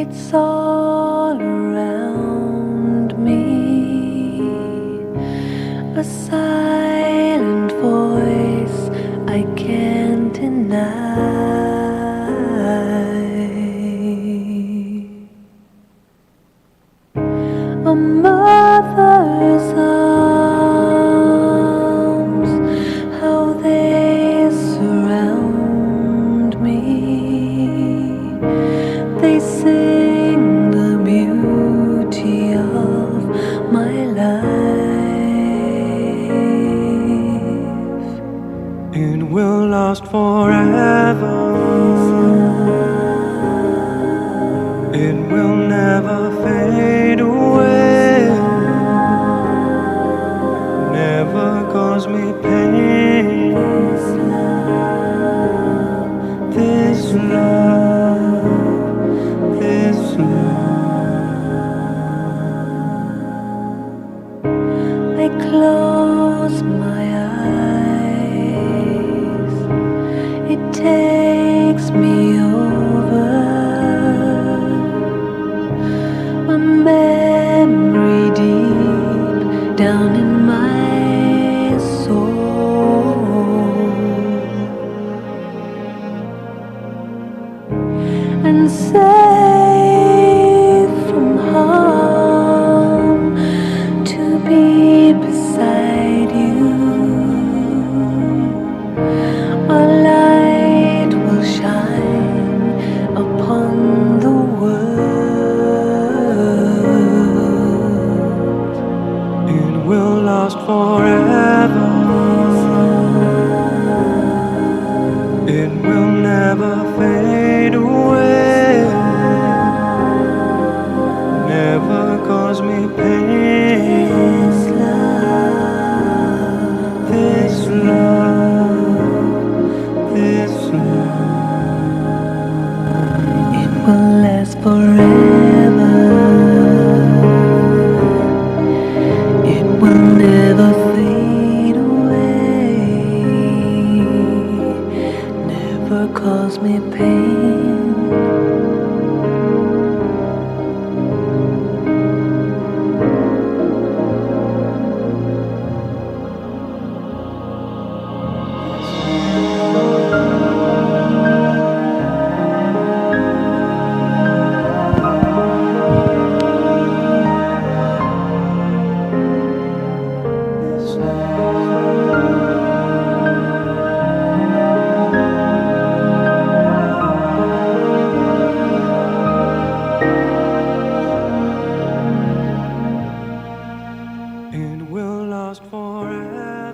It's all around me, a silent voice I can't deny. A mother's arms, how they surround me. They sing the beauty of my life. It will last forever. It will never fade away. Never cause me pain. This love, this love. I close my eyes. It takes me over. A memory deep down in my soul, and safe from harm to be beside you. A light will shine upon the world. It will last forever. It will never fade away. Never cause me pain. This love, this love. It will last forever. It will never fade away. Never cause me pain. It will last forever.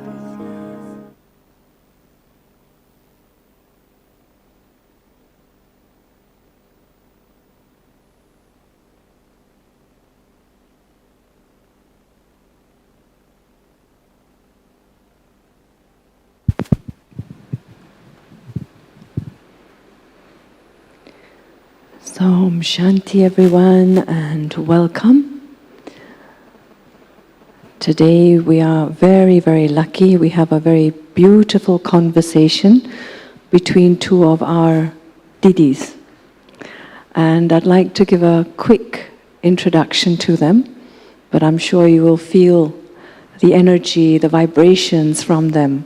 So, Om Shanti everyone, and welcome. Today we are very, very lucky. We have a very beautiful conversation between two of our Didis. And I'd like to give a quick introduction to them, but I'm sure you will feel the energy, the vibrations from them,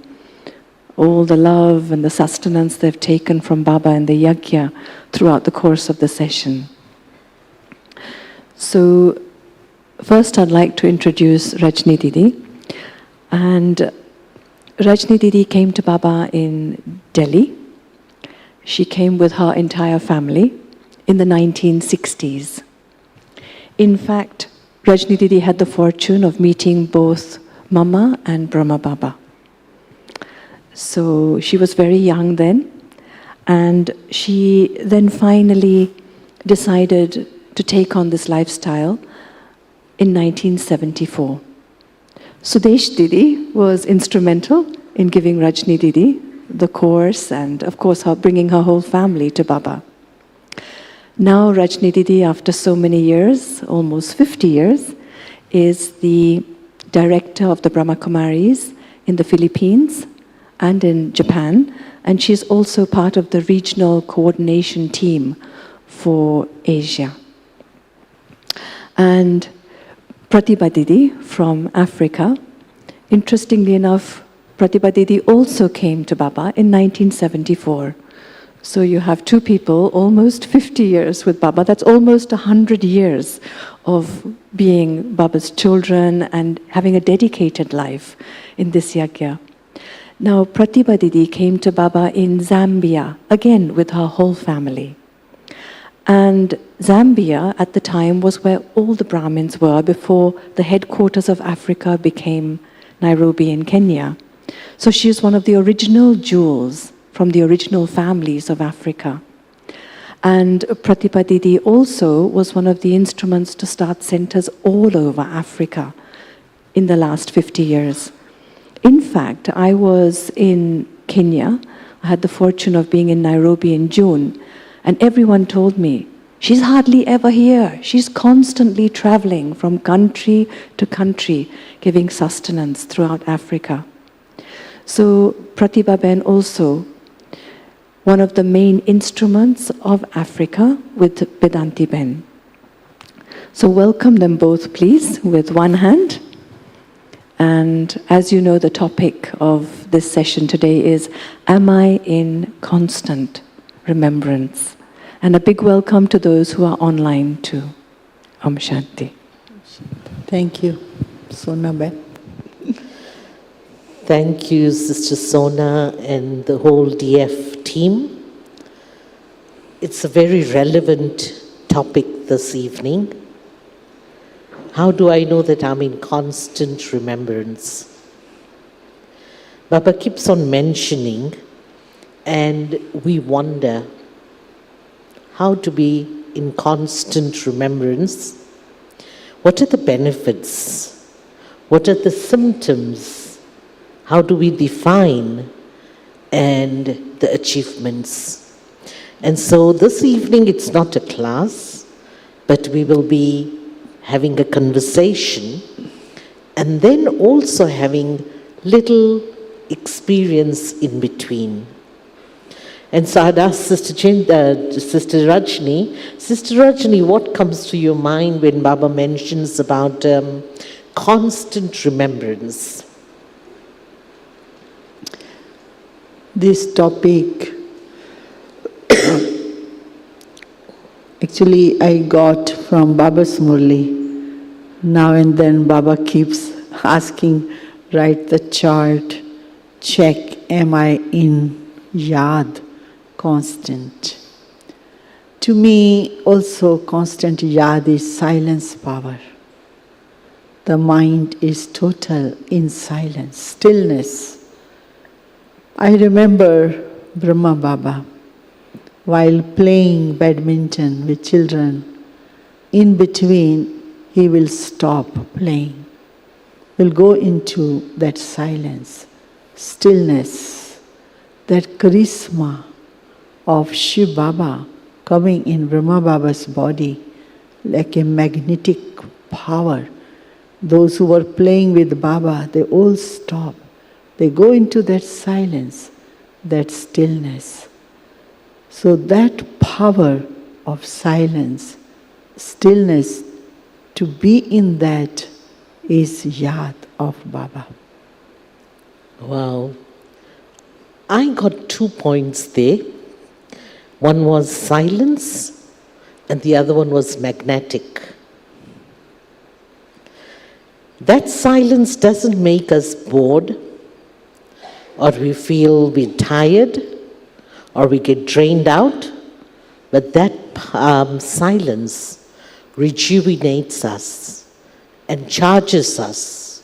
all the love and the sustenance they've taken from Baba and the Yajna throughout the course of the session. So, first I'd like to introduce Rajni Didi. And Rajni Didi came to Baba in Delhi. She came with her entire family in the 1960s. In fact, Rajni Didi had the fortune of meeting both Mama and Brahma Baba. So she was very young then, and she then finally decided to take on this lifestyle in 1974. Sudesh Didi was instrumental in giving Rajni Didi the course and of course bringing her whole family to Baba. Now Rajni Didi, after so many years, almost 50 years, is the director of the Brahma Kumaris in the Philippines and in Japan, and she's also part of the regional coordination team for Asia. And Pratibha Didi from Africa. Interestingly enough, Pratibha Didi also came to Baba in 1974. So you have two people, almost 50 years with Baba. That's almost 100 years of being Baba's children and having a dedicated life in this yagya. Now, Pratibha Didi came to Baba in Zambia, again with her whole family. And Zambia at the time was where all the Brahmins were before the headquarters of Africa became Nairobi in Kenya. So she is one of the original jewels from the original families of Africa. And Pratibha Didi also was one of the instruments to start centers all over Africa in the last 50 years. In fact, I was in Kenya. I had the fortune of being in Nairobi in June, and everyone told me, she's hardly ever here. She's constantly traveling from country to country, giving sustenance throughout Africa. So Pratibha Ben also, one of the main instruments of Africa with Vedanti Ben. So welcome them both, please, with one hand. And as you know, the topic of this session today is, Am I in constant remembrance? And a big welcome to those who are online too. Om Shanti. Thank you, Sona Ben. Thank you, Sister Sona and the whole DF team. It's a very relevant topic this evening. How do I know that I'm in constant remembrance? Baba keeps on mentioning, and we wonder how to be in constant remembrance. What are the benefits? What are the symptoms? How do we define and the achievements? And so this evening it's not a class, but we will be having a conversation and then also having little experience in between. And so I'd ask Sister Rajni, Sister Rajni, what comes to your mind when Baba mentions about constant remembrance? This topic, actually I got from Baba's Murli. Now and then Baba keeps asking, write the chart, check, am I in yad, constant. To me also constant yad is silence power. The mind is total in silence, stillness. I remember Brahma Baba while playing badminton with children. In between, he will stop playing. We'll go into that silence, stillness, that charisma of Shiv Baba coming in Brahma Baba's body like a magnetic power. Those who were playing with Baba, they all stop. They go into that silence, that stillness. So that power of silence, stillness, to be in that is yad of Baba. Wow. I got 2 points there. One was silence and the other one was magnetic. That silence doesn't make us bored, or we feel we're tired, or we get drained out, but that silence rejuvenates us and charges us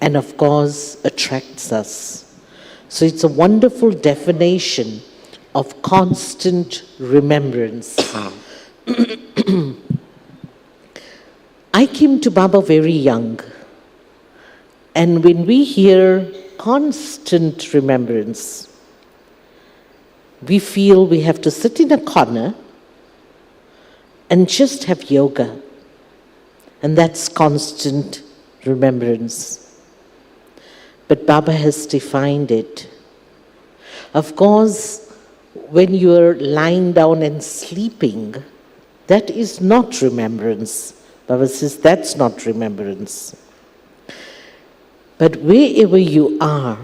and of course attracts us. So it's a wonderful definition of constant remembrance. I came to Baba very young, and when we hear constant remembrance, we feel we have to sit in a corner and just have yoga. And that's constant remembrance. But Baba has defined it. Of course, when you're lying down and sleeping, that is not remembrance. Baba says that's not remembrance. But wherever you are,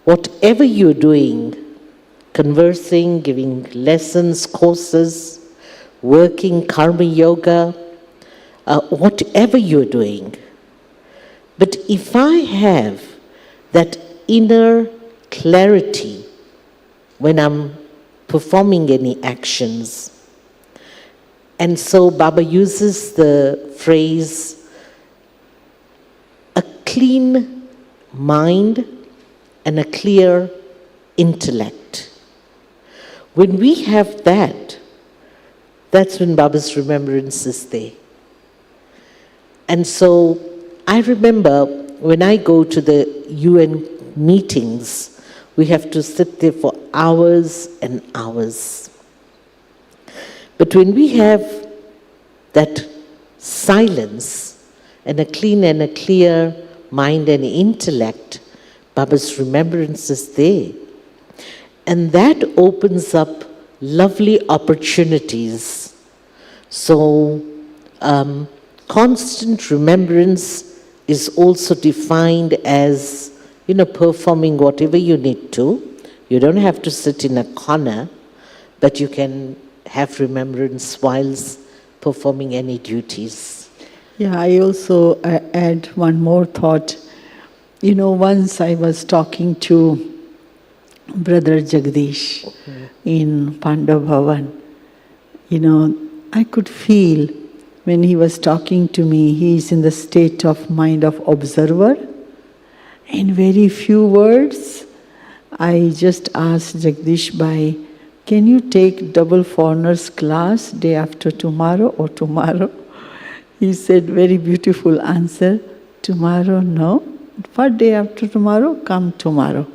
whatever you're doing, conversing, giving lessons, courses, working, karma yoga, whatever you're doing. But if I have that inner clarity when I'm performing any actions, and so Baba uses the phrase, a clean mind and a clear intellect. When we have that, that's when Baba's remembrance is there. And so I remember when I go to the UN meetings, we have to sit there for hours and hours. But when we have that silence and a clean and a clear mind and intellect, Baba's remembrance is there. And that opens up lovely opportunities. So, constant remembrance is also defined as, performing whatever you need to. You don't have to sit in a corner, but you can have remembrance whilst performing any duties. Yeah, I also add one more thought. Once I was talking to Brother Jagdish in Pandav Bhavan. I could feel when he was talking to me, he is in the state of mind of observer. In very few words, I just asked Jagdish Bhai, can you take double foreigners class day after tomorrow or tomorrow? He said, very beautiful answer, tomorrow no. For day after tomorrow, come tomorrow.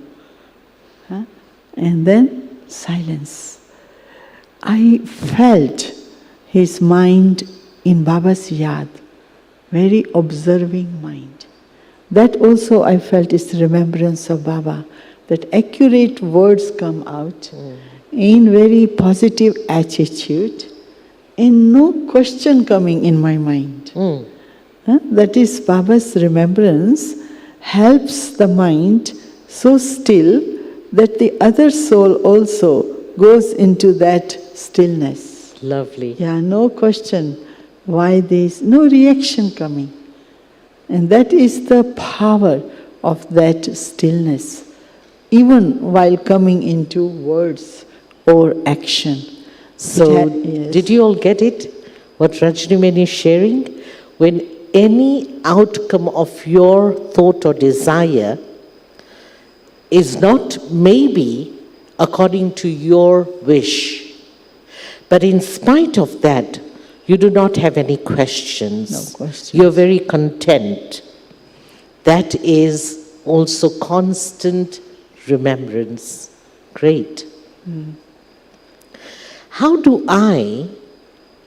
And then silence. I felt his mind in Baba's yad, very observing mind. That also I felt is remembrance of Baba, that accurate words come out in very positive attitude and no question coming in my mind. That is Baba's remembrance helps the mind so still that the other soul also goes into that stillness. Lovely. Yeah, no question why this, no reaction coming. And that is the power of that stillness, even while coming into words or action. So, Yes. did you all get it? What Rajni is sharing? When any outcome of your thought or desire is not maybe according to your wish, but in spite of that, you do not have any questions. No questions. You're very content. That is also constant remembrance. Great. How do I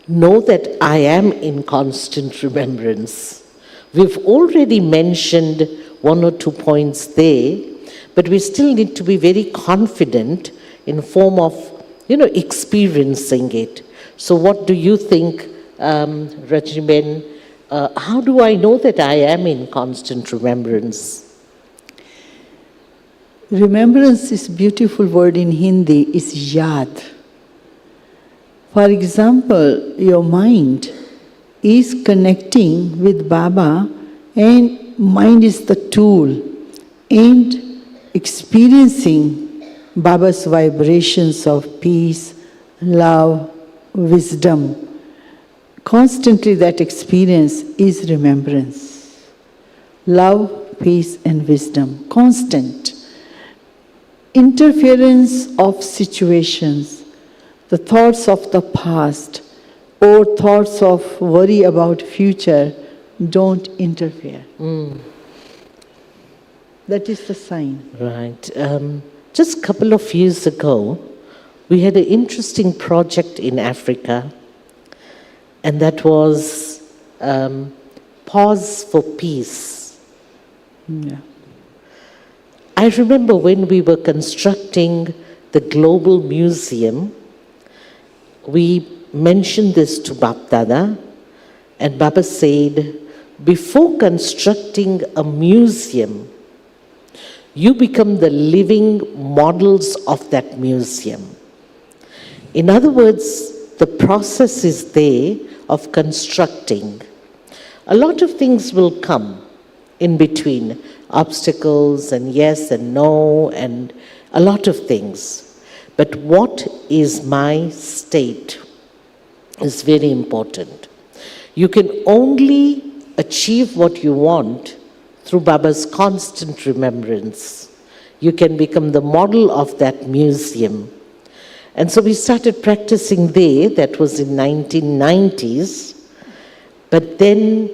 know that I am in constant remembrance? We've already mentioned one or two points there, but we still need to be very confident in form of, experiencing it. So what do you think, Rajni? How do I know that I am in constant remembrance? Remembrance is a beautiful word in Hindi, is yad. For example, your mind is connecting with Baba and mind is the tool and experiencing Baba's vibrations of peace, love, wisdom. Constantly that experience is remembrance. Love, peace and wisdom, constant. Interference of situations, the thoughts of the past or thoughts of worry about future don't interfere. That is the sign. Right. Just a couple of years ago, we had an interesting project in Africa, and that was Pause for Peace. Yeah. I remember when we were constructing the Global Museum, we mentioned this to Bap Dada, And Baba said, before constructing a museum, you become the living models of that museum. In other words, the process is there of constructing. A lot of things will come in between, obstacles and yes and no and a lot of things. But what is my state is very important. You can only achieve what you want through Baba's constant remembrance. You can become the model of that museum. And so we started practicing there. That was in 1990s. But then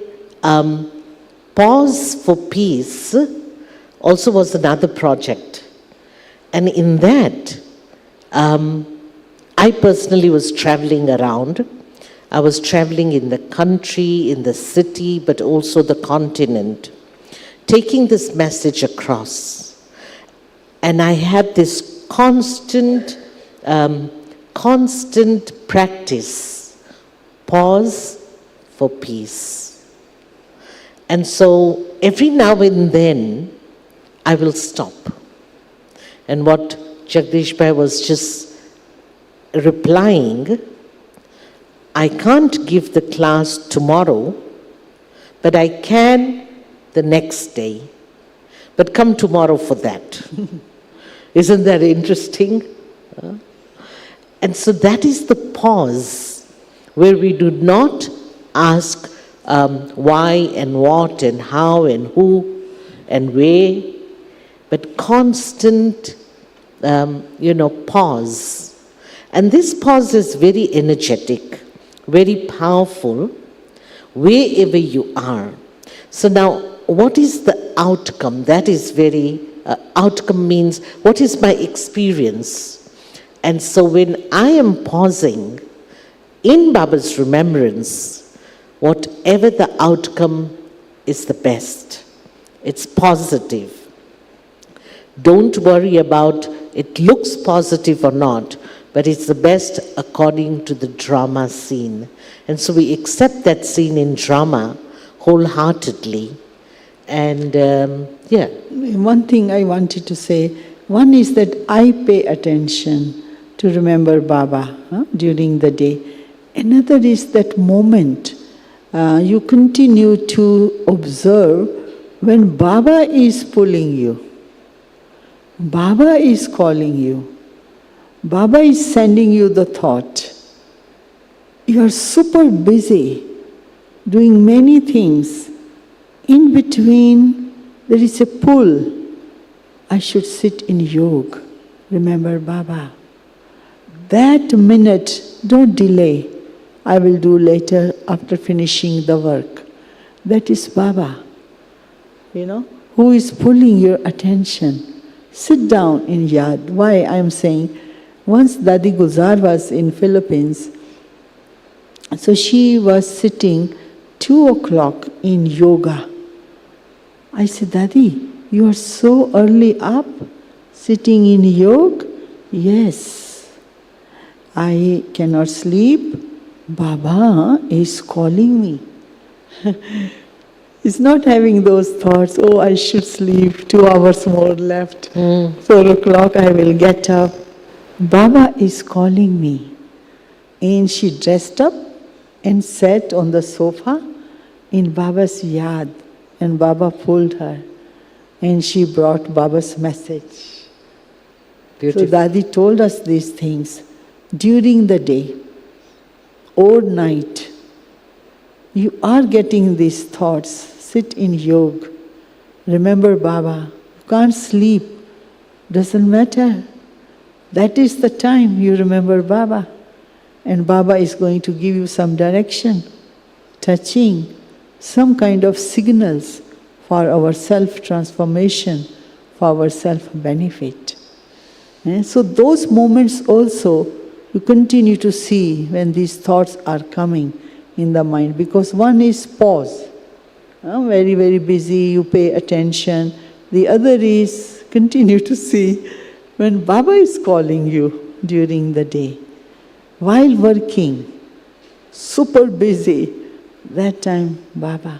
Pause for Peace also was another project. And in that, I personally was traveling around. I was traveling in the country, in the city, but also the continent, taking this message across. And I had this constant practice, pause for peace. And so every now and then, I will stop. And what Jagdish Bhai was just replying, I can't give the class tomorrow, but I can the next day. But come tomorrow for that. Isn't that interesting? And so that is the pause, where we do not ask why and what and how and who and where, but constant, pause. And this pause is very energetic, very powerful, wherever you are. So now, what is the outcome? That is very, outcome means, what is my experience? And so when I am pausing in Baba's remembrance, whatever the outcome is the best. It's positive. Don't worry about it looks positive or not, but it's the best according to the drama scene. And so we accept that scene in drama wholeheartedly. And One thing I wanted to say, one is that I pay attention to remember Baba during the day. Another is that moment you continue to observe when Baba is pulling you. Baba is calling you. Baba is sending you the thought. You are super busy doing many things. In between, there is a pull. I should sit in yoga. Remember Baba. That minute, don't delay. I will do later after finishing the work. That is Baba, who is pulling your attention. Sit down in yad. Why I am saying, once Dadi Guzar was in Philippines, so she was sitting 2 o'clock in yoga. I said, Dadi, you are so early up, sitting in yoga? Yes. I cannot sleep. Baba is calling me. He's not having those thoughts, oh, I should sleep, 2 hours more left, 4 o'clock I will get up. Baba is calling me. And she dressed up and sat on the sofa in Baba's yad. And Baba pulled her. And she brought Baba's message. Beautiful. So Dadi told us these things during the day or night. You are getting these thoughts. Sit in yoga. Remember Baba. You can't sleep. Doesn't matter. That is the time you remember Baba. And Baba is going to give you some direction, touching, some kind of signals for our self-transformation, for our self-benefit. So those moments also, you continue to see when these thoughts are coming in the mind. Because one is pause. Very, very busy, you pay attention. The other is continue to see when Baba is calling you during the day. While working, super busy, That time, Baba.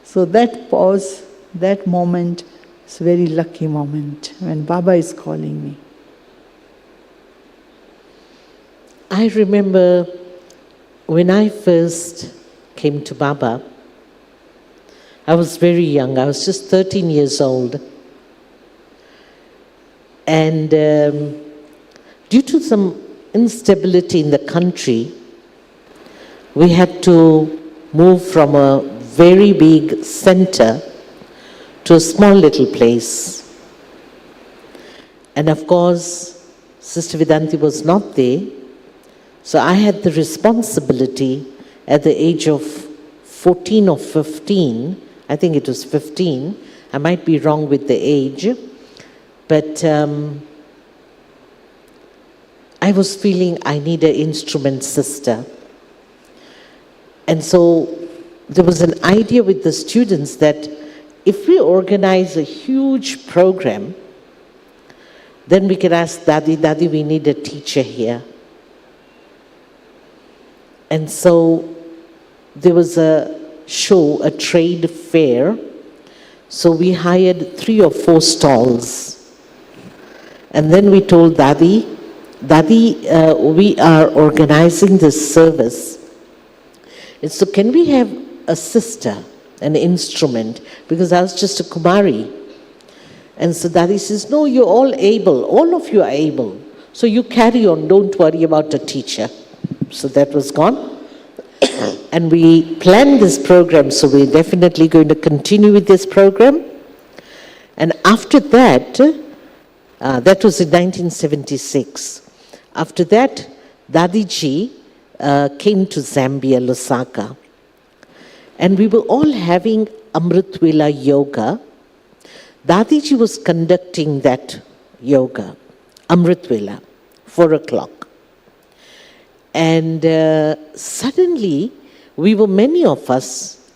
So that pause, that moment is a very lucky moment when Baba is calling me. I remember when I first came to Baba, I was very young. I was just 13 years old. And due to some instability in the country, we had to move from a very big center to a small little place. And of course, Sister Vedanti was not there, so I had the responsibility at the age of 14 or 15, I think it was 15, I might be wrong with the age, but I was feeling I need an instrument sister. And so there was an idea with the students that if we organize a huge program, then we could ask Dadi, we need a teacher here. And so there was a show, a trade fair. So we hired 3 or 4 stalls. And then we told Dadi, we are organizing this service. And so can we have a sister, an instrument? Because I was just a Kumari. And so Dadi says, no, you're all able. All of you are able. So you carry on. Don't worry about a teacher. So that was gone. And we planned this program. So we're definitely going to continue with this program. And after that, that was in 1976. After that, Dadiji came to Zambia, Lusaka. And we were all having Amritvela yoga. Dadiji was conducting that yoga, Amritvela, 4 o'clock. And suddenly, we were many of us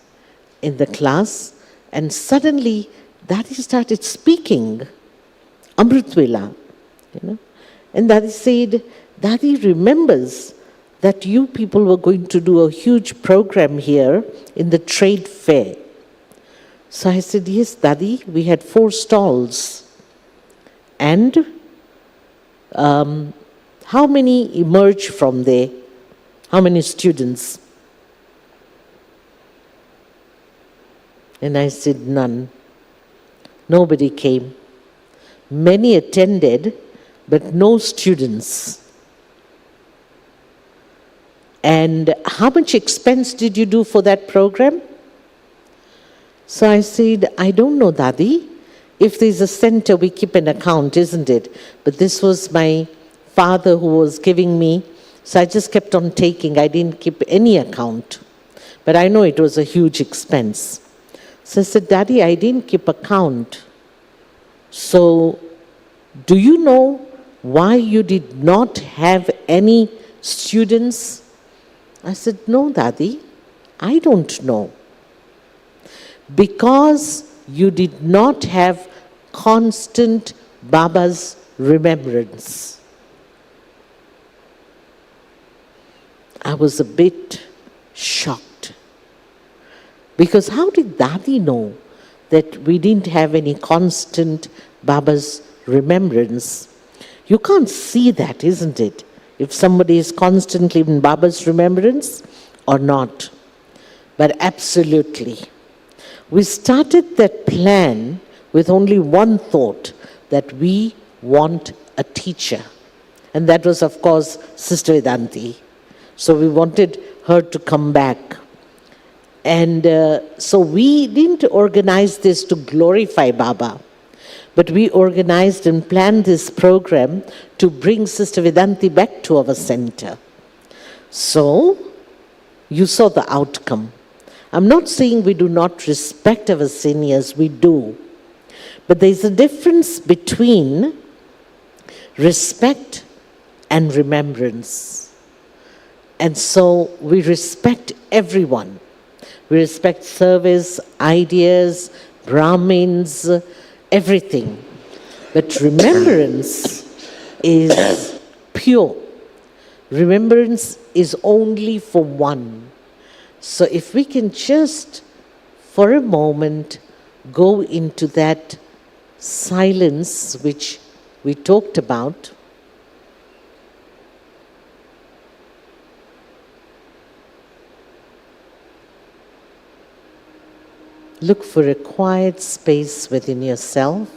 in the class, and suddenly Dadi started speaking Amritvela, And Dadi said, Dadi remembers that you people were going to do a huge program here in the trade fair. So I said, yes, Dadi, we had 4 stalls. And how many emerged from there? How many students? And I said, none. Nobody came. Many attended, but no students. And how much expense did you do for that program? So I said, I don't know, Dadi. If there's a center, we keep an account, isn't it? But this was my father who was giving me, so I just kept on taking. I didn't keep any account. But I know it was a huge expense. So I said, Daddy, I didn't keep account. So do you know why you did not have any students? I said, no, Daddy, I don't know. Because you did not have constant Baba's remembrance. I was a bit shocked. Because how did Dadi know that we didn't have any constant Baba's remembrance? You can't see that, isn't it? If somebody is constantly in Baba's remembrance or not. But absolutely. We started that plan with only one thought, that we want a teacher. And that was, of course, Sister Vedanti. So we wanted her to come back. And so we didn't organize this to glorify Baba, but we organized and planned this program to bring Sister Vedanti back to our center. So you saw the outcome. I'm not saying we do not respect our seniors, we do. But there's a difference between respect and remembrance. And so we respect everyone. We respect service, ideas, Brahmins, everything. But remembrance is pure. Remembrance is only for one. So if we can just, for a moment, go into that silence which we talked about, look for a quiet space within yourself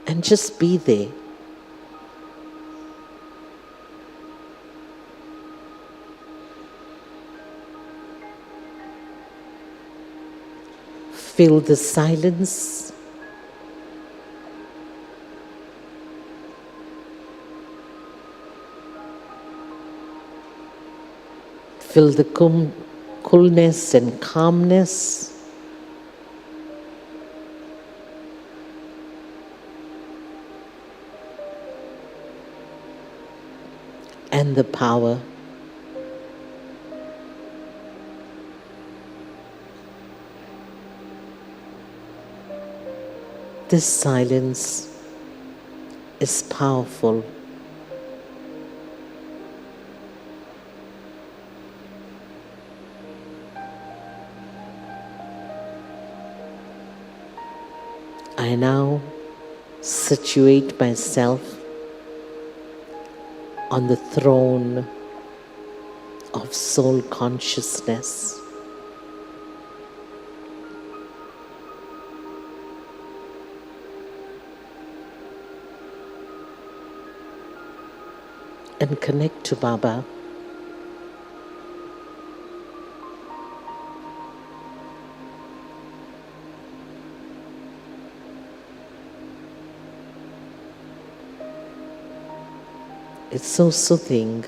and just be there. Feel the silence. Feel the coolness and calmness. And the power. This silence is powerful. I now situate myself on the throne of soul consciousness. And connect to Baba. It's so soothing.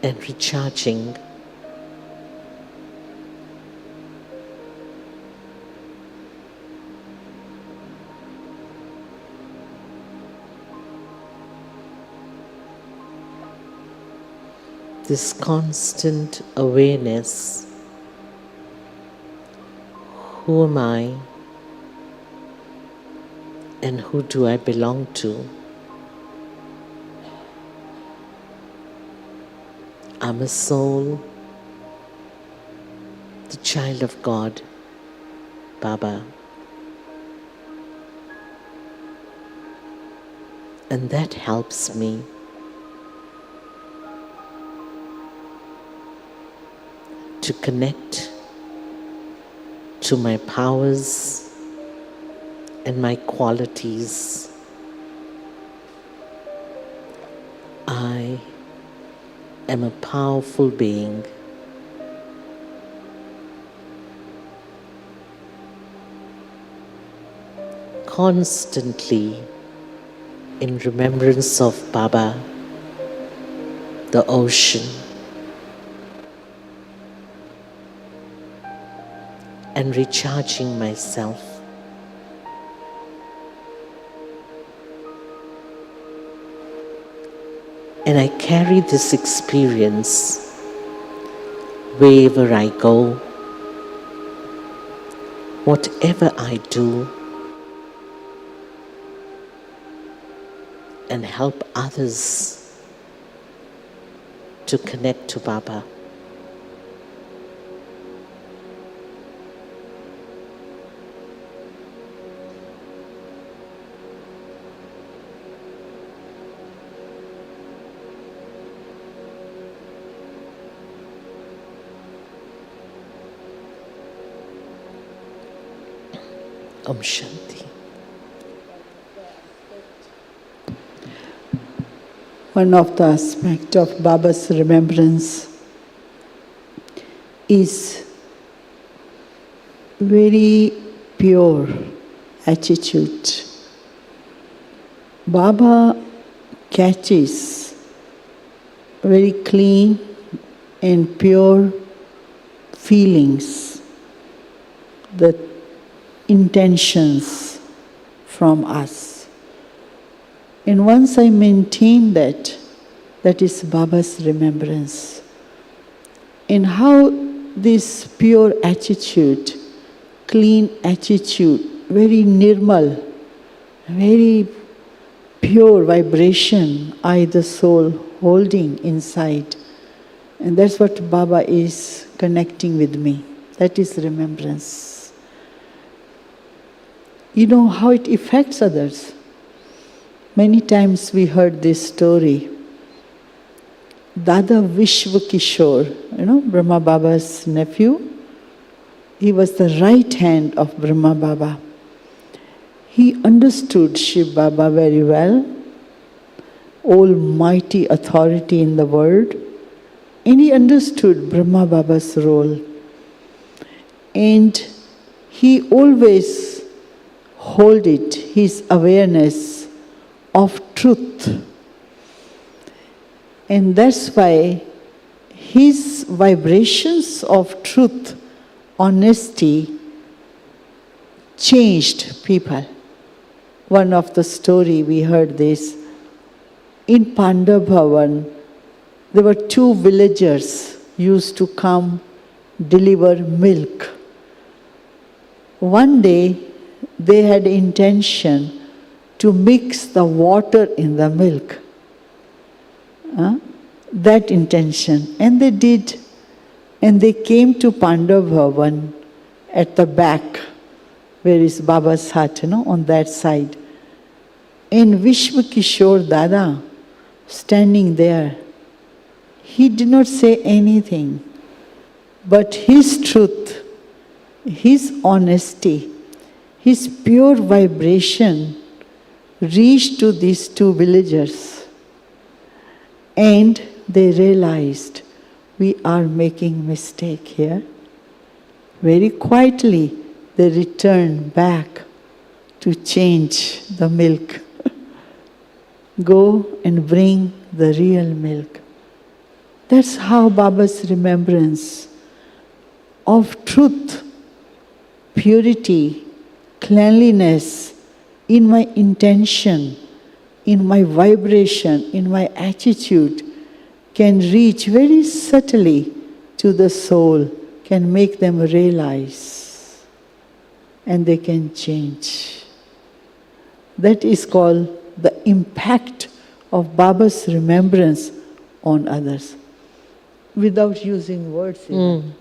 And recharging. This constant awareness. Who am I? And who do I belong to? I'm a soul, the child of God, Baba. And that helps me to connect to my powers and my qualities. I am a powerful being. Constantly in remembrance of Baba, the ocean, and recharging myself. And I carry this experience wherever I go, whatever I do, and help others to connect to Baba. Om Shanti. One of the aspects of Baba's remembrance is very pure attitude. Baba catches very clean and pure feelings, the intentions from us. And once I maintain that, that is Baba's remembrance. And how this pure attitude, clean attitude, very nirmal, very pure vibration I, the soul, holding inside. And that's what Baba is connecting with me. That is remembrance. You know how it affects others. Many times we heard this story. Dada Vishwa Kishore, Brahma Baba's nephew, he was the right hand of Brahma Baba. He understood Shiv Baba very well, almighty authority in the world, and he understood Brahma Baba's role. And he always holded his awareness of truth. And that's why his vibrations of truth, honesty, changed people. One of the story we heard this, in Pandav Bhavan, there were 2 villagers used to come deliver milk. One day they had intention to mix the water in the milk. That intention. And they did. And they came to Pandav Bhavan at the back, where is Baba's hut, on that side. And Vishwa Kishore Dada, standing there, he did not say anything. But his truth, his honesty, his pure vibration reached to these 2 villagers. And they realized, we are making mistake here. Very quietly, they returned back to change the milk. Go and bring the real milk. That's how Baba's remembrance of truth, purity, cleanliness in my intention, in my vibration, in my attitude, can reach very subtly to the soul, can make them realize, and they can change. That is called the impact of Baba's remembrance on others, without using words even.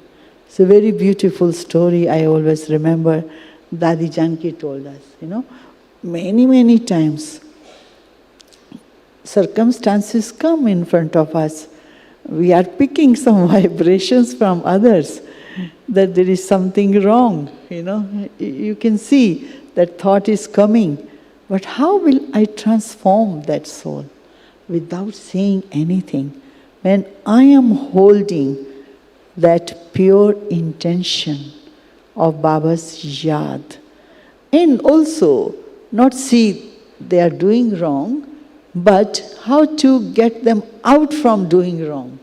It's a very beautiful story. I always remember Dadi Janki told us, many, many times circumstances come in front of us. We are picking some vibrations from others, that there is something wrong, You can see that thought is coming. But how will I transform that soul without saying anything? When I am holding that pure intention of Baba's yad, and also not see they are doing wrong, but how to get them out from doing wrong.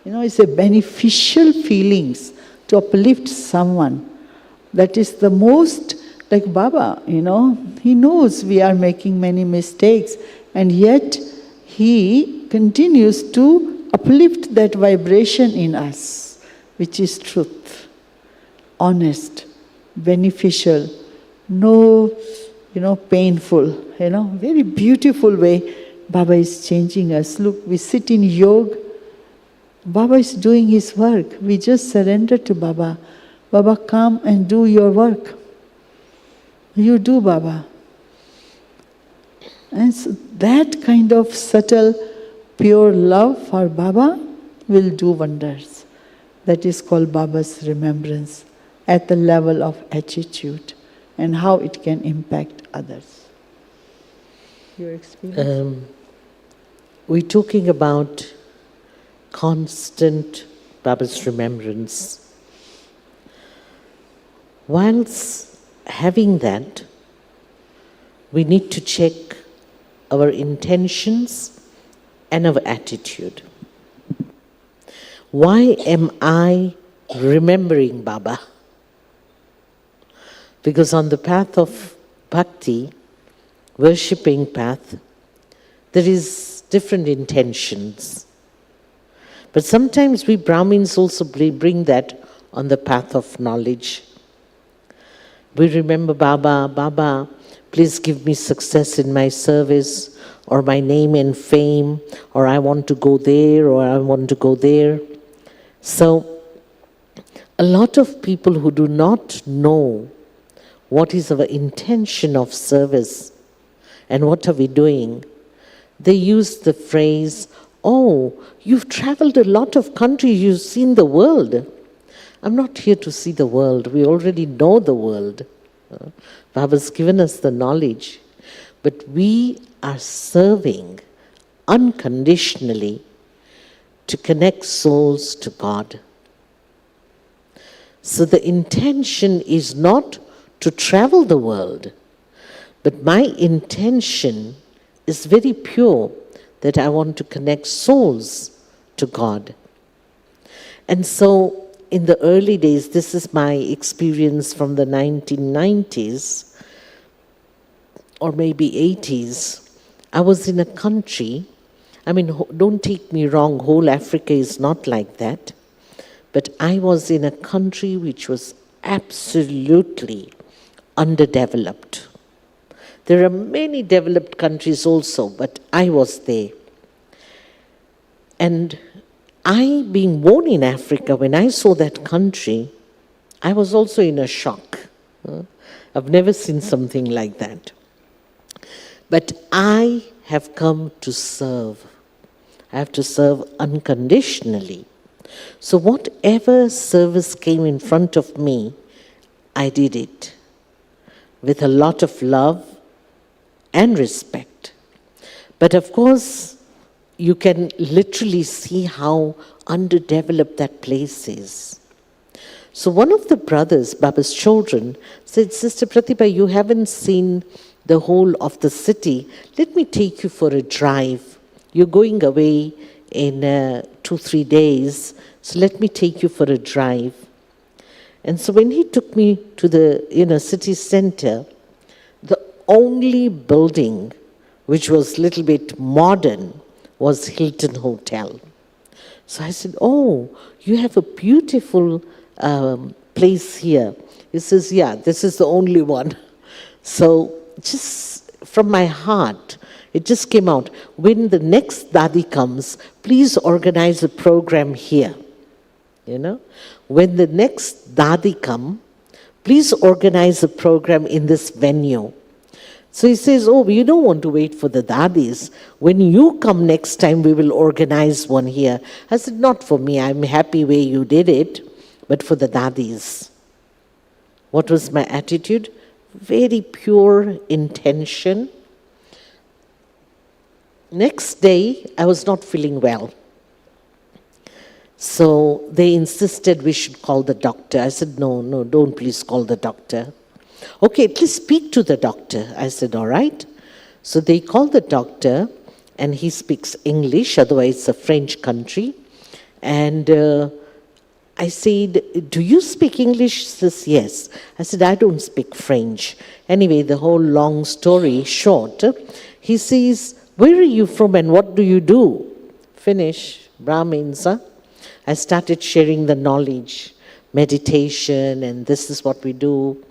It's a beneficial feelings to uplift someone. That is the most, like Baba, he knows we are making many mistakes, and yet he continues to uplift that vibration in us, which is truth, honest, beneficial, no, painful, very beautiful way Baba is changing us. Look, we sit in yoga, Baba is doing his work. We just surrender to Baba. Baba, come and do your work. You do, Baba. And so that kind of subtle, pure love for Baba will do wonders. That is called Baba's remembrance at the level of attitude, and how it can impact others. Your experience? We're talking about constant Baba's remembrance. Whilst having that, we need to check our intentions and our attitude. Why am I remembering Baba? Because on the path of bhakti, worshipping path, there is different intentions. But sometimes we Brahmins also bring that on the path of knowledge. We remember Baba. Baba, please give me success in my service, or my name and fame, or I want to go there, or I want to go there. So, a lot of people who do not know what is our intention of service and what are we doing, they use the phrase, oh, you've traveled a lot of countries, you've seen the world. I'm not here to see the world. We already know the world. Baba's given us the knowledge. But we are serving unconditionally to connect souls to God. So the intention is not to travel the world, but my intention is very pure, that I want to connect souls to God. And so in the early days, this is my experience from the 1990s, or maybe 80s, I was in a country, I mean, don't take me wrong, whole Africa is not like that, but I was in a country which was absolutely underdeveloped. There are many developed countries also, but I was there. And I, being born in Africa, when I saw that country, I was also in a shock. I've never seen something like that. But I have come to serve. I have to serve unconditionally. So whatever service came in front of me, I did it with a lot of love and respect. But of course, you can literally see how underdeveloped that place is. So one of the brothers, Baba's children, said, Sister Pratibha, you haven't seen the whole of the city. Let me take you for a drive. You're going away in 2-3 days, so let me take you for a drive. And so when he took me to the city center, the only building which was a little bit modern was Hilton Hotel. So I said, oh, you have a beautiful place here. He says, yeah, this is the only one. So just from my heart, it just came out. When the next Dadi comes, please organize a program here. When the next Dadi come, please organize a program in this venue. So he says, oh, you don't want to wait for the Dadis. When you come next time, we will organize one here. I said, not for me. I'm happy where you did it, but for the Dadis. What was my attitude? Very pure intention. Next day, I was not feeling well. So they insisted we should call the doctor. I said, no, don't please call the doctor. Okay, please speak to the doctor. I said, all right. So they called the doctor, and he speaks English, otherwise it's a French country. And I said, do you speak English? He says, yes. I said, I don't speak French. Anyway, the whole long story short, he says, where are you from and what do you do? Finish, Brahmins, huh? I started sharing the knowledge, meditation, and this is what we do.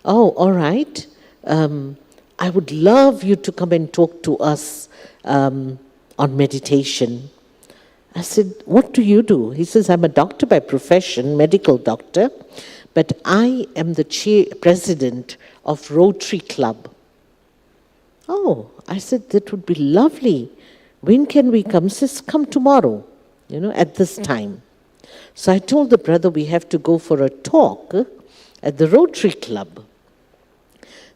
Oh, all right. I would love you to come and talk to us on meditation. I said, what do you do? He says, I'm a doctor by profession, medical doctor, but I am the president of Rotary Club. Oh, I said, that would be lovely. When can we come? He says, come tomorrow, at this time. So I told the brother we have to go for a talk at the Rotary Club.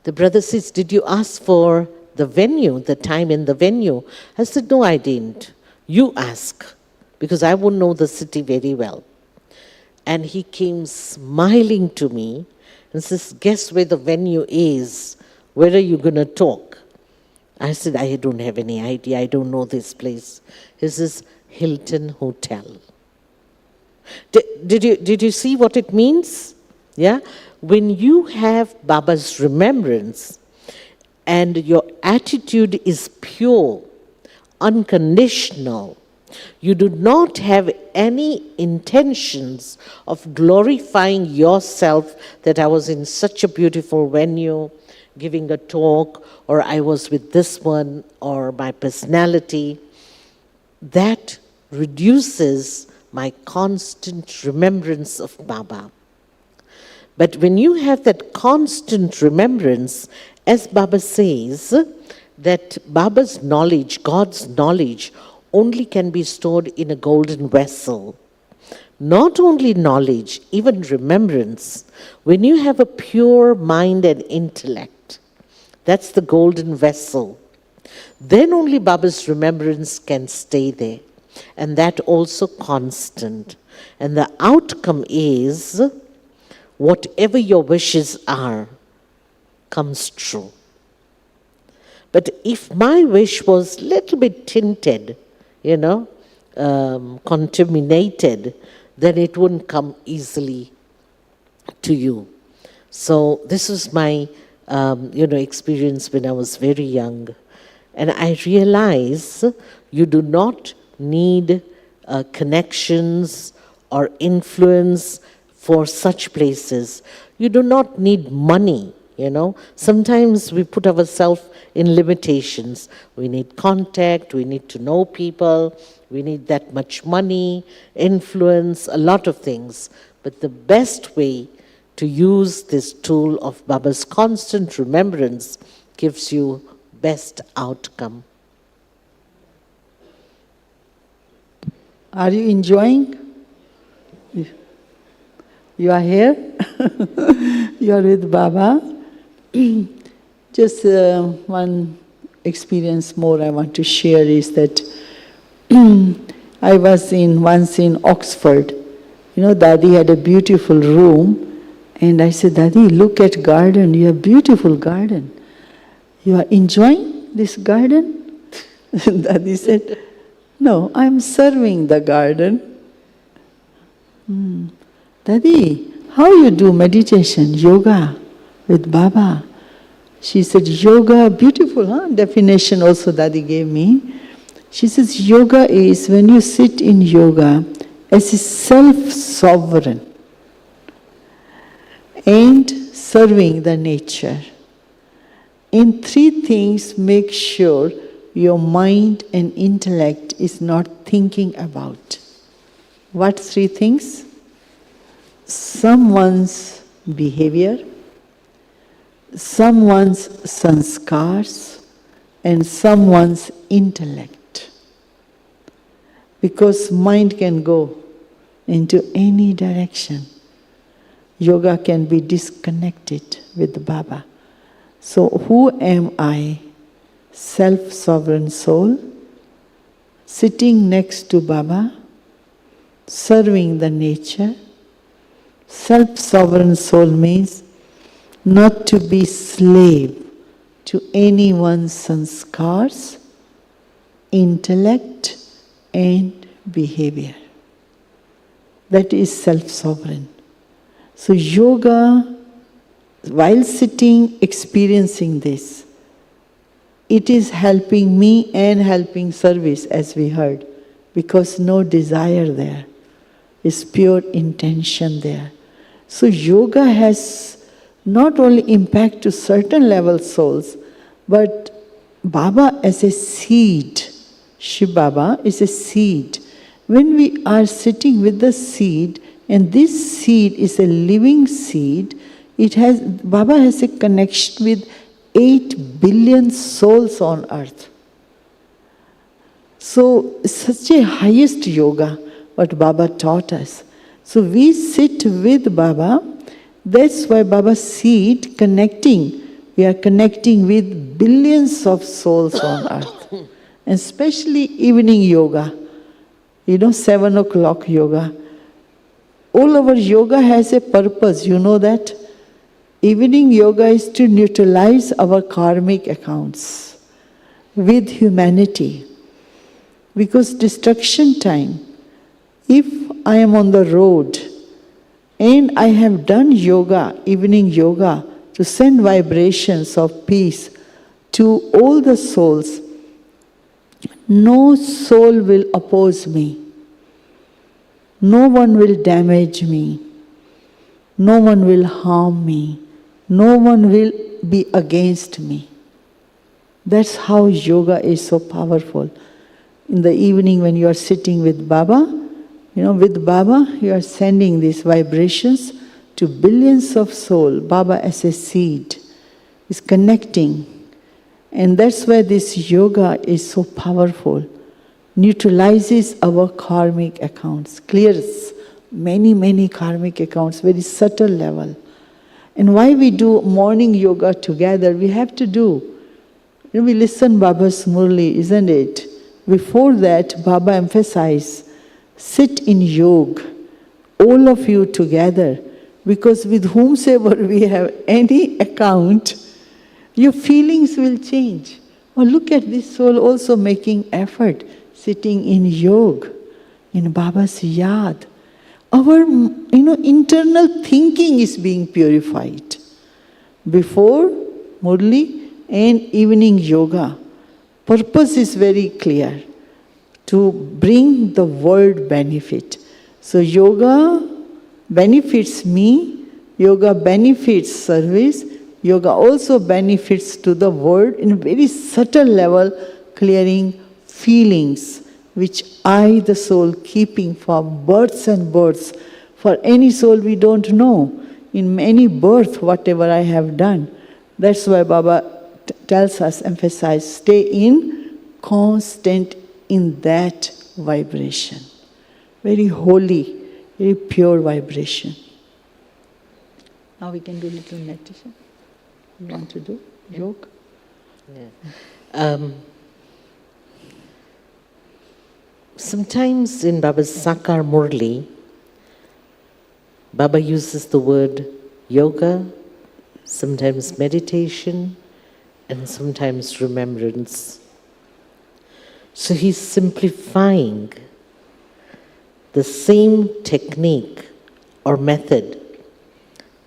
The brother says, did you ask for the venue, the time and the venue? I said, no, I didn't. You ask, because I won't know the city very well. And he came smiling to me and says, guess where the venue is? Where are you going to talk? I said, I don't have any idea. I don't know this place. He says, Hilton Hotel. Did you see what it means? Yeah? When you have Baba's remembrance and your attitude is pure, unconditional, you do not have any intentions of glorifying yourself that I was in such a beautiful venue, giving a talk, or I was with this one, or my personality. That reduces my constant remembrance of Baba. But when you have that constant remembrance, as Baba says, that Baba's knowledge, God's knowledge, only can be stored in a golden vessel. Not only knowledge, even remembrance. When you have a pure mind and intellect, that's the golden vessel. Then only Baba's remembrance can stay there. And that also constant. And the outcome is, whatever your wishes are, comes true. But if my wish was a little bit tinted, contaminated, then it wouldn't come easily to you. So this was my, experience when I was very young. And I realize you do not need connections or influence for such places. You do not need money, Sometimes we put ourselves in limitations. We need contact, we need to know people, we need that much money, influence, a lot of things. But the best way to use this tool of Baba's constant remembrance gives you best outcome. Are you enjoying? You are here? You are with Baba? Just one experience more I want to share is that I was once in Oxford. Dadi had a beautiful room, and I said, Dadi, look at garden, you have beautiful garden. You are enjoying this garden? Dadi said, no, I'm serving the garden. Dadi, how you do meditation, yoga with Baba? She said, yoga, beautiful, definition also Dadi gave me. She says, yoga is when you sit in yoga as a self-sovereign and serving the nature. In three things, make sure your mind and intellect is not thinking about. What three things? Someone's behavior, someone's sanskars, and someone's intellect. Because mind can go into any direction. Yoga can be disconnected with Baba. So who am I? Self-sovereign soul, sitting next to Baba, serving the nature. Self-sovereign soul means not to be slave to anyone's sanskars, intellect, and behavior. That is self-sovereign. So yoga, while sitting, experiencing this, it is helping me and helping service, as we heard, because no desire there. It's pure intention there. So yoga has not only impact to certain level souls, but Baba as a seed. Shiv Baba is a seed. When we are sitting with the seed, and this seed is a living seed, Baba has a connection with 8 billion souls on earth. So such a highest yoga, what Baba taught us. So we sit with Baba. That's why Baba's seed connecting. We are connecting with billions of souls on earth. And especially evening yoga. 7 o'clock yoga. All our yoga has a purpose, you know that? Evening yoga is to neutralize our karmic accounts with humanity. Because destruction time, if I am on the road and I have done yoga, evening yoga, to send vibrations of peace to all the souls, no soul will oppose me. No one will damage me. No one will harm me. No one will be against me. That's how yoga is so powerful. In the evening when you are sitting with Baba, with Baba you are sending these vibrations to billions of souls. Baba as a seed is connecting. And that's why this yoga is so powerful. Neutralizes our karmic accounts, clears many, many karmic accounts, very subtle level. And why we do morning yoga together, we have to do. We listen Baba's Murli, isn't it? Before that, Baba emphasized, sit in yoga, all of you together, because with whomsoever we have any account, your feelings will change. Oh, look at this soul also making effort, sitting in yoga, in Baba's yad. Our, internal thinking is being purified. Before Murli and evening yoga, purpose is very clear, to bring the world benefit. So yoga benefits me, yoga benefits service, yoga also benefits to the world in a very subtle level, clearing feelings which I, the soul, keeping from births and births. For any soul we don't know, in many births, whatever I have done. That's why Baba tells us, emphasize, stay in, constant in that vibration. Very holy, very pure vibration. Now we can do a little meditation. You want to do yoga? Yeah. Sometimes in Baba's Sakar Murli, Baba uses the word yoga, sometimes meditation, and sometimes remembrance. So he's simplifying the same technique or method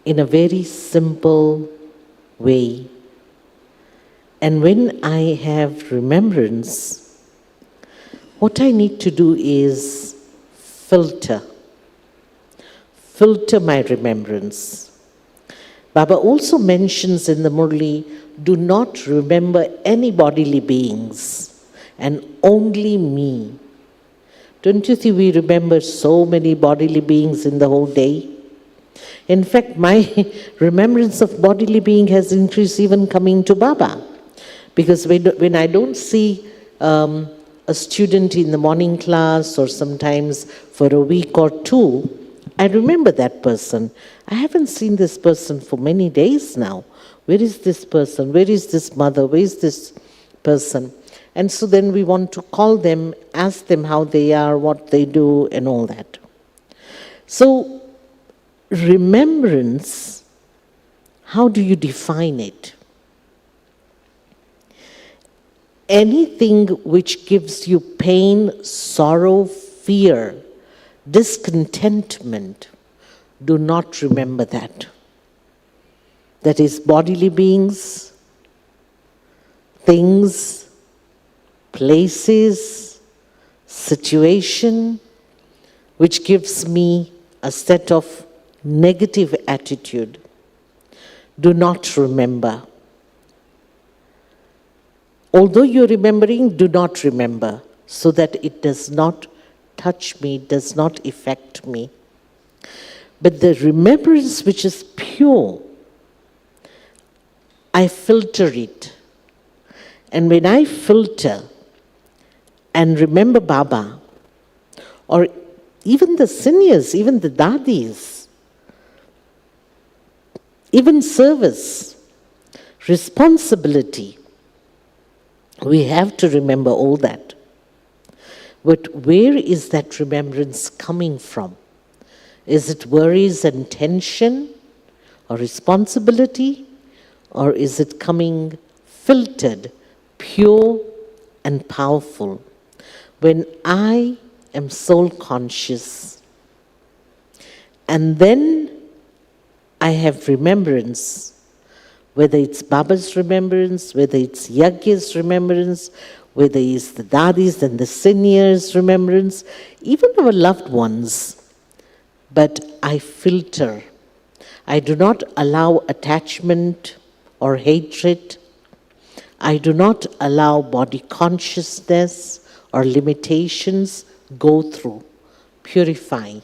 in a very simple way. And when I have remembrance, what I need to do is filter my remembrance. Baba also mentions in the Murli, do not remember any bodily beings and only me. Don't you think we remember so many bodily beings in the whole day? In fact, my remembrance of bodily being has increased even coming to Baba. Because when I don't see a student in the morning class or sometimes for a week or two, I remember that person. I haven't seen this person for many days now. Where is this person? Where is this mother? Where is this person? And so then we want to call them, ask them how they are, what they do, and all that. So, remembrance, how do you define it? Anything which gives you pain, sorrow, fear, discontentment, do not remember that. That is bodily beings, things, places, situation, which gives me a set of negative attitude. Do not remember. Although you're remembering, do not remember, so that it does not touch me, does not affect me. But the remembrance which is pure, I filter it. And when I filter and remember Baba, or even the seniors, even the dadis, even service, responsibility, we have to remember all that. But where is that remembrance coming from? Is it worries and tension or responsibility? Or is it coming filtered, pure and powerful? When I am soul conscious and then I have remembrance, whether it's Baba's remembrance, whether it's Yagya's remembrance, whether it's the dadis and the seniors' remembrance, even our loved ones. But I filter I do not allow attachment or hatred. I do not allow body consciousness or limitations go through. Purify.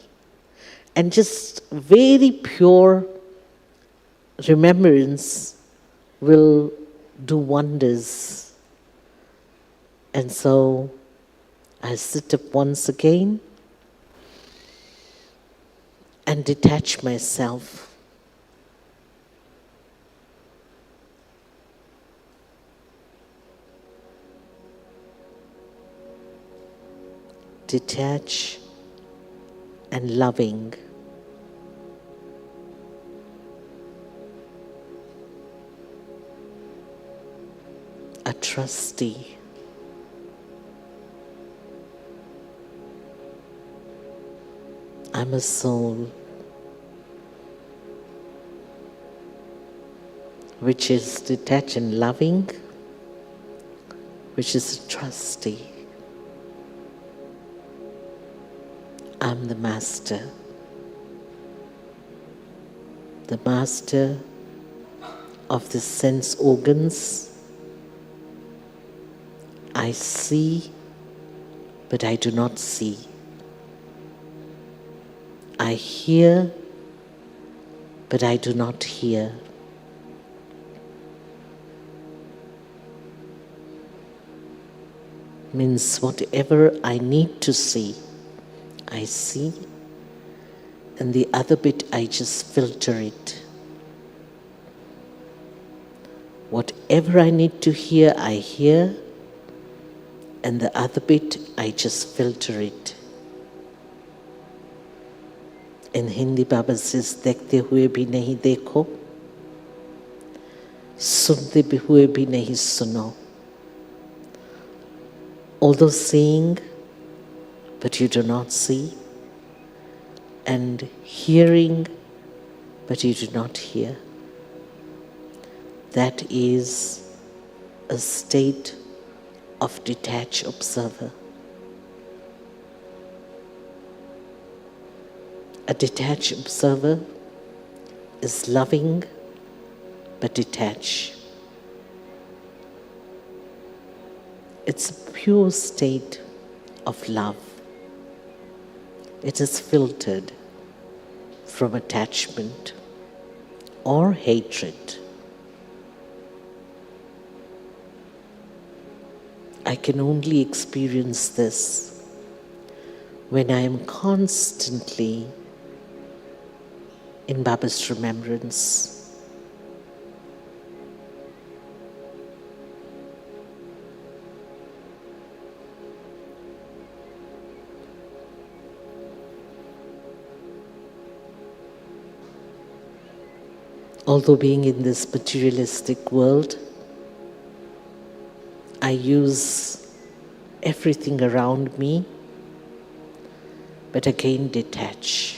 And just very pure remembrance will do wonders. And so I sit up once again and detach myself. Detach and loving. A trustee. I'm a soul which is detached and loving, which is a trustee. I'm the master of the sense organs. I see, but I do not see. I hear, but I do not hear. Means whatever I need to see, I see, and the other bit I just filter it. Whatever I need to hear, I hear, and the other bit I just filter it. In Hindi, Baba says, "Dekhte hue bhi nahi dekho, sunte bhi hue bhi nahi suno." Although seeing, but you do not see, and hearing, but you do not hear. That is a state of detached observer. A detached observer is loving but detached. It's a pure state of love. It is filtered from attachment or hatred. I can only experience this when I am constantly in Baba's remembrance. Although being in this materialistic world, I use everything around me, but again detach.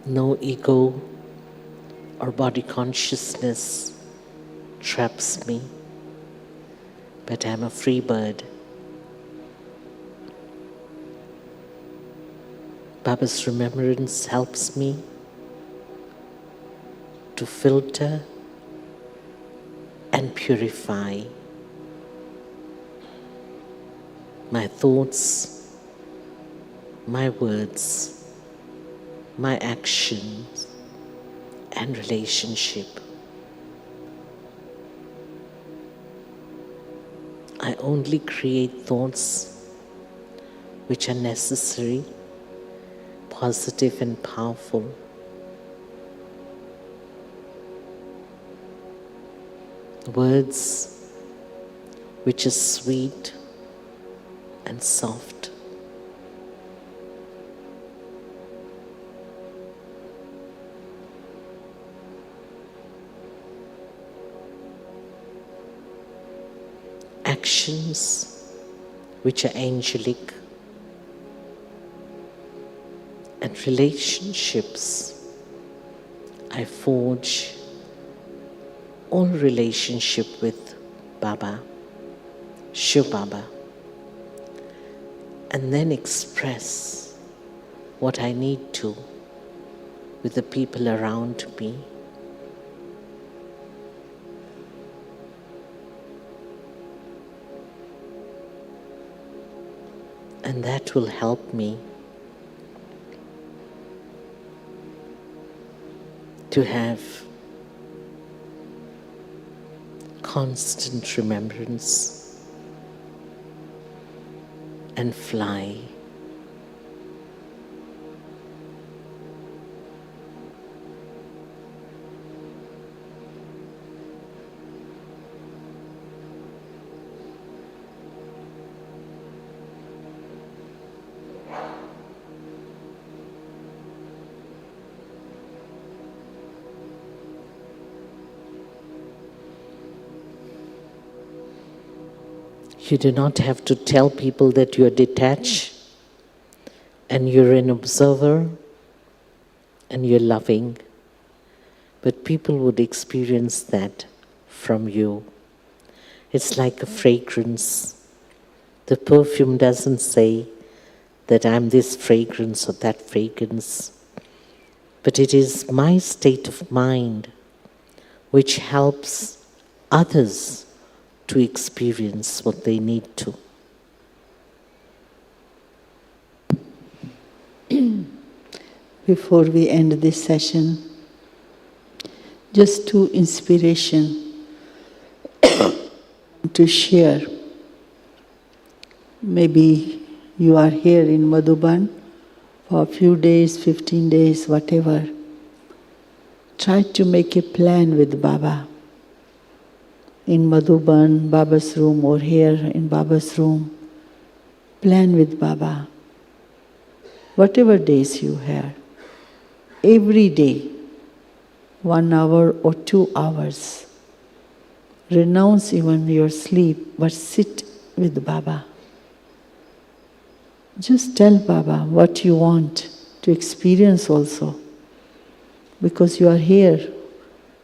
No ego or body consciousness traps me, but I'm a free bird. Baba's remembrance helps me to filter and purify my thoughts, my words, my actions, and relationship. I only create thoughts which are necessary, positive and powerful. Words which are sweet and soft. Actions which are angelic. and relationships. I forge all relationship with Baba, Shiv Baba, and then express what I need to with the people around me. And that will help me to have constant remembrance and fly. You do not have to tell people that you are detached and you're an observer and you're loving, but people would experience that from you. It's like a fragrance. The perfume doesn't say that I'm this fragrance or that fragrance, but it is my state of mind which helps others to experience what they need to. Before we end this session, just two inspiration to share. Maybe you are here in Madhuban for a few days, 15 days, whatever. Try to make a plan with Baba. In Madhuban, Baba's room, or here in Baba's room. Plan with Baba. Whatever days you have. Every day, 1 hour or 2 hours. Renounce even your sleep, but sit with Baba. Just tell Baba what you want to experience also. Because you are here,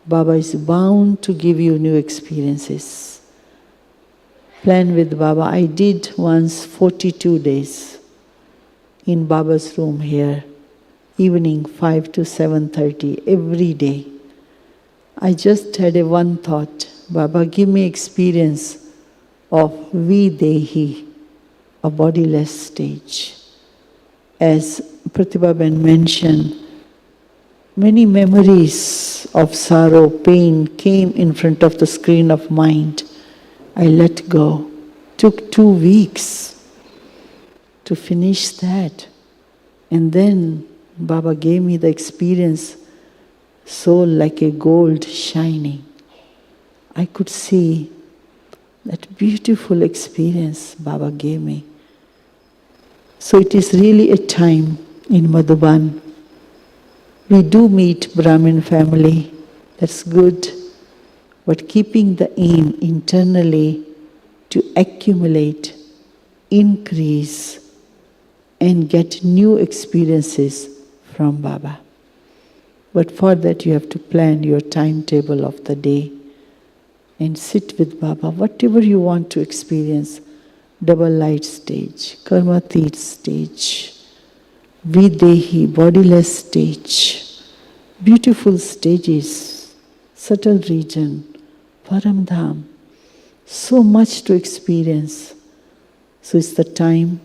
Baba is bound to give you new experiences. Plan with Baba. I did once 42 days in Baba's room here, evening 5 to 7:30 every day. I just had a one thought, Baba, give me experience of Videhi, a bodiless stage. As Pratibha mentioned, many memories of sorrow, pain came in front of the screen of mind. I let go. Took 2 weeks to finish that. And then Baba gave me the experience, soul like a gold shining. I could see that beautiful experience Baba gave me. So it is really a time in Madhuban. We do meet Brahmin family, that's good, but keeping the aim internally to accumulate, increase, and get new experiences from Baba. But for that you have to plan your timetable of the day and sit with Baba, whatever you want to experience, double light stage, Karmatit stage, Videhi, bodiless stage, beautiful stages, subtle region, Paramdham, so much to experience. So it's the time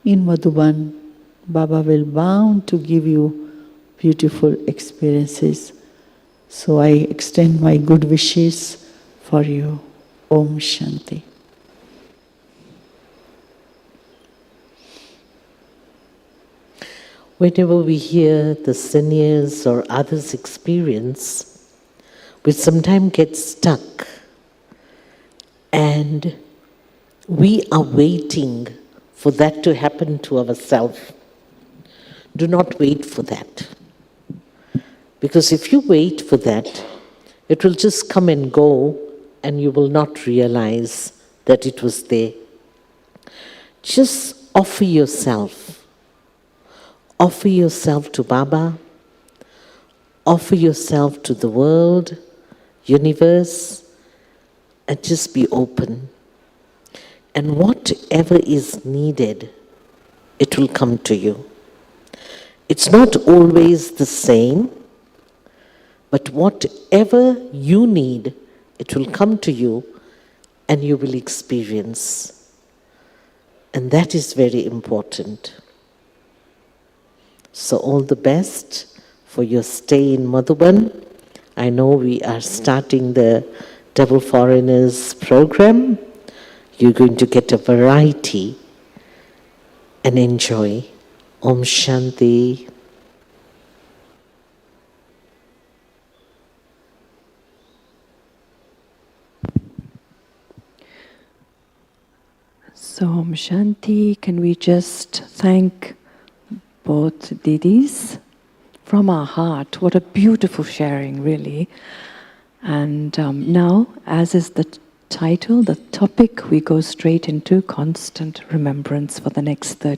in Madhuban, Baba will bound to give you beautiful experiences. So I extend my good wishes for you. Om Shanti. Whenever we hear the seniors or others' experience, we sometimes get stuck and we are waiting for that to happen to ourselves. Do not wait for that. Because if you wait for that, it will just come and go and you will not realize that it was there. Just offer yourself. Offer yourself to Baba, offer yourself to the world, universe, and just be open. And whatever is needed, it will come to you. It's not always the same, but whatever you need, it will come to you and you will experience. And that is very important. So all the best for your stay in Madhuban. I know we are starting the Double Foreigners program. You're going to get a variety and enjoy. Om Shanti. So, Om Shanti, can we just thank both Didis from our heart? What a beautiful sharing, really. And now, as is the title, the topic, we go straight into constant remembrance for the next 30